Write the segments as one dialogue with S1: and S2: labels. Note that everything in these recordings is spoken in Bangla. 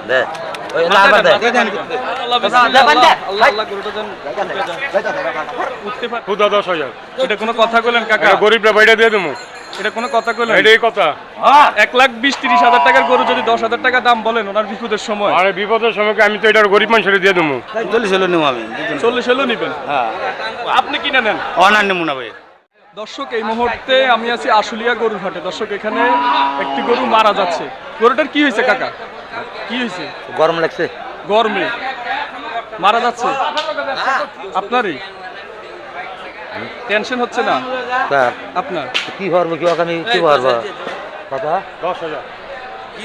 S1: দে ওই লাভার দে
S2: খুদা 10,000
S3: এটা কোনো কথা কইলেন কাকা?
S2: গরিবরা বাইরে দিয়ে দেবো,
S3: এটা কোনো কথা কইলেন?
S2: এটাই কথা।
S3: 1,20,30,000 টাকার গরু যদি 10,000 টাকা দাম বলেন ওনার বিপদের সময়,
S2: আরে বিপদের সময় আমি তো এটার গরিব মানুষের দিয়ে দেবো।
S4: 40 হলো নিব আমি
S3: 40 হলেও নিবেন?
S4: হ্যাঁ
S3: আপনি কিনে নেন।
S4: অনার নিব না ভাই।
S3: দর্শক এই মুহূর্তে আমি আছি আশুলিয়া গরুর হাটে। দর্শক এখানে একটি গরু মারা যাচ্ছে। গরুটার কি হয়েছে কাকা? কি হয়েছে?
S1: গরম লাগছে,
S3: গরমে মারা যাচ্ছে। আপনারই টেনশন হচ্ছে না
S1: স্যার
S3: আপনার?
S1: কি করবো কি আমি কি করবো কথা
S2: 10,000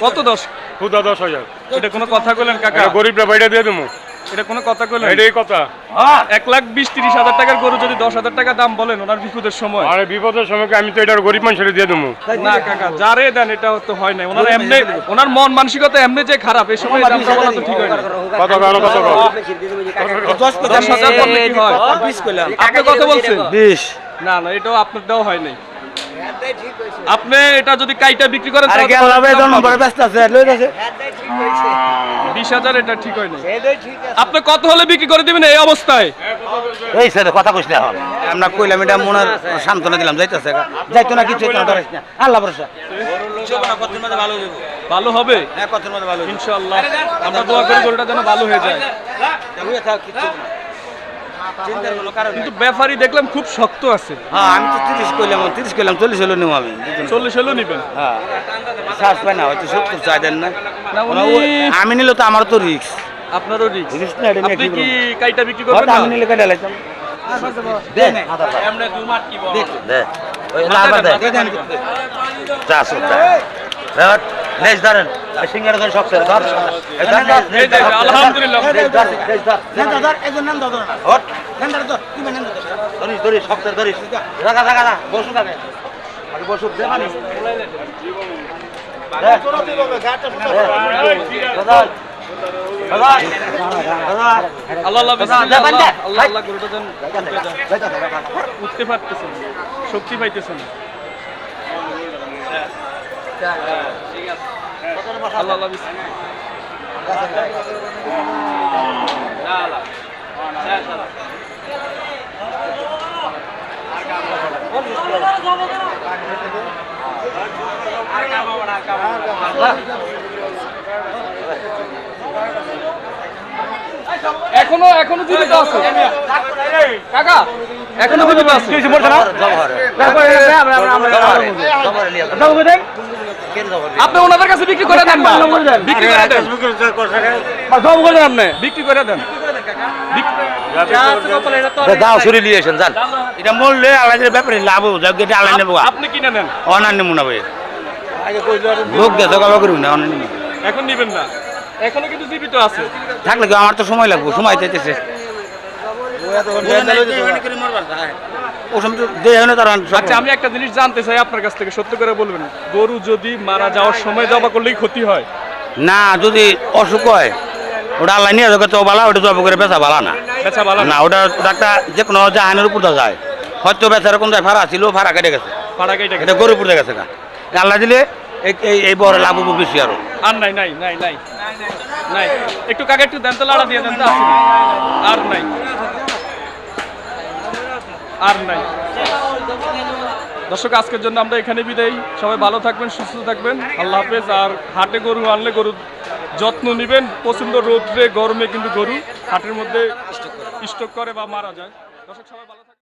S3: কত? 10?
S2: খুদা 10,000
S3: এটা কোনো কথা কইলেন কাকা?
S2: গরিবরা বাইরে দিয়ে দেবো,
S3: এটা কোনো কথা কইলেন?
S2: এটাই কথা।
S3: 1,20,30,000 টাকার গরু যদি 10,000 টাকা দাম বলেন ওনার বিপদের সময়,
S2: আরে বিপদের সময় আমি তো এটার গরিব মানুষের দিয়ে দেবো।
S3: না কাকা যারে দেন এটা তো হয় না। ওনার এমনি ওনার মন মানসিকতা এমনি যে খারাপ, এই সময় দামটা বলা তো ঠিক হয় না।
S2: কথা কানো কথা কও।
S3: 10,000 বললে কি হয়?
S4: 20 কইলাম।
S3: আপনি কত বলছেন?
S4: 20
S3: না না এটাও আপনার দেওয়া হয় নাই। আপনি এটা যদি কাইটা বিক্রি করেন
S4: আরে
S3: তাহলে
S4: গেল ভাই জন নম্বরে ব্যস্ত আছে লই যাচ্ছে
S3: 20,000 এটা ঠিক হয় না। আপনি কত হলে বিক্রি করে দিবেন এই অবস্থায়?
S1: এই স্যার কথা কইছ না এখন
S4: আমরা কইলাম এটা মনের সান্ত্বনা দিলাম যাইতাছে যাইতো না কিছু না ধরিস না আল্লাহ ভরসা
S3: ভালো হবে
S4: হ্যাঁ কতর মধ্যে ভালো
S3: ইনশাআল্লাহ। আমরা দোয়া করি গরুটা যেন ভালো হয়ে যায়।
S4: হইয়া থাক কিছু চিন্তার কোনো কারণ
S3: কিন্তু ব্যাপারী দেখলাম খুব শক্ত আছে।
S4: হ্যাঁ আমি তো 30 কইলাম 40 হলো নিব আমি
S3: 40 হলেও নিবেন?
S4: হ্যাঁ শ্বাস পাই না হয়তো 70 চাই দেন না
S3: না উনি
S4: আমি নিলে তো আমার তো রিস্ক
S3: আপনারও রিস্ক।
S4: রিস্ক না এটা
S3: আপনি কি
S4: নিয়ে
S3: কাইটা বিক্রি করবেন না?
S4: আমি নিলে কেটে লাইতাম
S1: দে দে ওই লাভার দে যা সুতা রাত নেজ ধরেন সিঙ্গার ধরে সব স্যার ধর
S3: এই যে, আলহামদুলিল্লাহ।
S4: নেন দাদা একজন নেন দাদা
S1: হট
S4: নেন দাদা কি নেন দাদা
S1: ধরিস ধরিস সব স্যার ধরিস রাখা রাখা না বসু কাকে আগে বসু দে মানে দাদা দাদা দাদা
S3: আল্লাহ আল্লাহ বিসমিল্লাহ,
S1: দে, বান্দা।
S3: আল্লাহ আল্লাহ গরুটা যেন উঠতে পারতেছেন না, শক্তি পাইতেছেন না। আল্লাহ আল্লাহ বিসমিল্লাহ। এখনো জীবিত আছে কাকা, এখনো জীবিত আছে। আপনি ওনাদের কাছে বিক্রি করে দেন না, বিক্রি করে দেন, বিক্রি করে দেন।
S1: দাও ছুরি নিয়ে এসেন যান
S4: এটা মরলে আলাদা ব্যাপারে লাভ হবে যাক এটা আলাদা নেবো
S3: আপনি কিনে নেন।
S4: অনার নেবো না ভাই লোক দেশ গলা করবি না অনার নেবো
S3: এখন নিবেন না, এখনো কিন্তু জীবিত আছে।
S4: থাকলে কি আমার তো সময় লাগবে সময় চাইতেছে
S3: আচ্ছা আমি একটা জিনিস জানতে চাই আপনার কাছ থেকে, সত্য করে বলবেন, গরু যদি মারা যাওয়ার সময় জবা করলেই ক্ষতি হয়?
S4: না যদি অসুখ হয় ওটা আল্লাহ নিয়ে যাবে তো বালা ওটা জব করে বেচা বালা না
S3: বেচা ভালো
S4: না ওটা একটা যে কোনো জাহানের উপর তো যায় হয়তো বেচার কোন যায় ভাড়া ছিল ভাড়া কেটে গেছে
S3: পাড়া কেটে
S4: এটা গরুর উপর গেছে গা আল্লাহ দিলে এই বড় লাভ হবে বেশি আরো
S3: আর নাই নাই নাই নাই নাই একটু কাকে একটু দেন তো, লাড়া দিয়ে দেন তো। আসেনি আর নাই, আর নাই। দর্শক আজকের জন্য আমরা এখানে বিদায়। সবাই ভালো থাকবেন, সুস্থ থাকবেন, আল্লাহ হাফেজ। আর হাটে গরু আনলে গরুর যত্ন নেবেন। প্রচন্ড রোদ্রে গরমে কিন্তু গরু হাটের মধ্যে স্টক করে বা মারা যায়। দর্শক সবাই ভালো থাকবেন।